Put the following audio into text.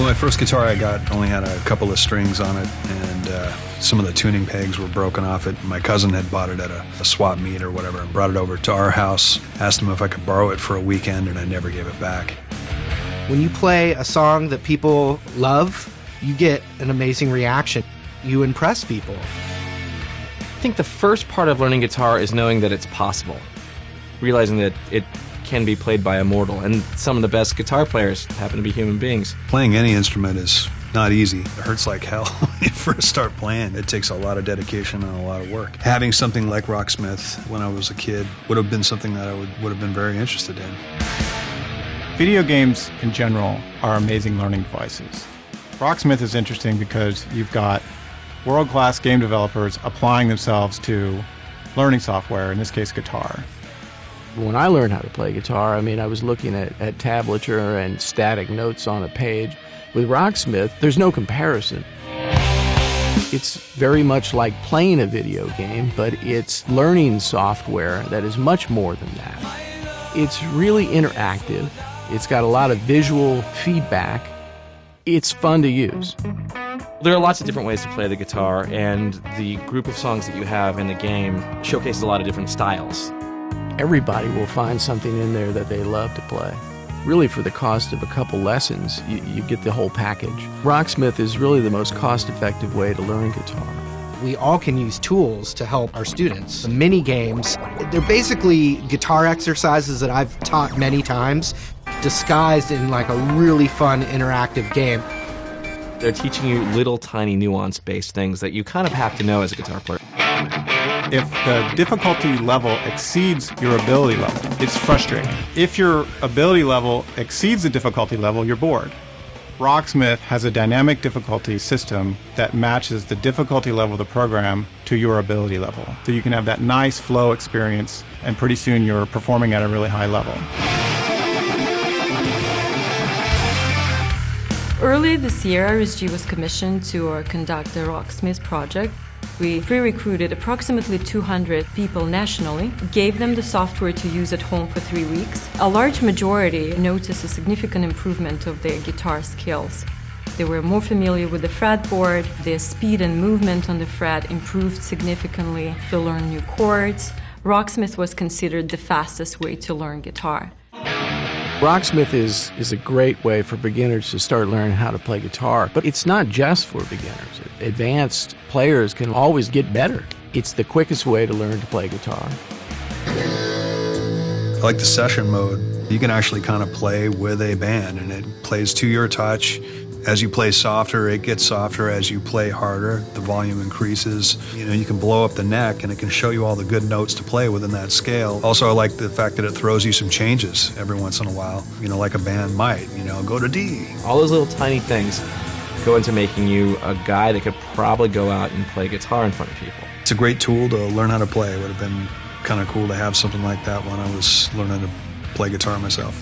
my first guitar I got only had a couple of strings on it, and some of the tuning pegs were broken off it. My cousin had bought it at a swap meet or whatever and brought it over to our house, asked him if I could borrow it for a weekend, and I never gave it back. When you play a song that people love, you get an amazing reaction. You impress people. I think the first part of learning guitar is knowing that it's possible, realizing that it can be played by a mortal, and some of the best guitar players happen to be human beings. Playing any instrument is not easy. It hurts like hell when you first start playing. It takes a lot of dedication and a lot of work. Having something like Rocksmith when I was a kid would have been something that I would have been very interested in. Video games in general are amazing learning devices. Rocksmith is interesting because you've got world-class game developers applying themselves to learning software, in this case guitar. When I learned how to play guitar, I was looking at tablature and static notes on a page. With Rocksmith, there's no comparison. It's very much like playing a video game, but it's learning software that is much more than that. It's really interactive. It's got a lot of visual feedback. It's fun to use. There are lots of different ways to play the guitar, and the group of songs that you have in the game showcases a lot of different styles. Everybody will find something in there that they love to play. Really, for the cost of a couple lessons, you get the whole package. Rocksmith is really the most cost-effective way to learn guitar. We all can use tools to help our students. The mini games, they're basically guitar exercises that I've taught many times, disguised in like a really fun interactive game. They're teaching you little tiny nuance-based things that you kind of have to know as a guitar player. If the difficulty level exceeds your ability level, it's frustrating. If your ability level exceeds the difficulty level, you're bored. Rocksmith has a dynamic difficulty system that matches the difficulty level of the program to your ability level. So you can have that nice flow experience, and pretty soon you're performing at a really high level. Early this year, RSG was commissioned to conduct the Rocksmith project. We pre-recruited approximately 200 people nationally, gave them the software to use at home for 3 weeks. A large majority noticed a significant improvement of their guitar skills. They were more familiar with the fretboard, their speed and movement on the fret improved significantly, they learned new chords. Rocksmith was considered the fastest way to learn guitar. Rocksmith is a great way for beginners to start learning how to play guitar, but it's not just for beginners. Advanced players can always get better. It's the quickest way to learn to play guitar. I like the session mode. You can actually kind of play with a band, and it plays to your touch. As you play softer, it gets softer. As you play harder, the volume increases. You can blow up the neck, and it can show you all the good notes to play within that scale. Also, I like the fact that it throws you some changes every once in a while, like a band might, go to D. All those little tiny things go into making you a guy that could probably go out and play guitar in front of people. It's a great tool to learn how to play. It would have been kind of cool to have something like that when I was learning to play guitar myself.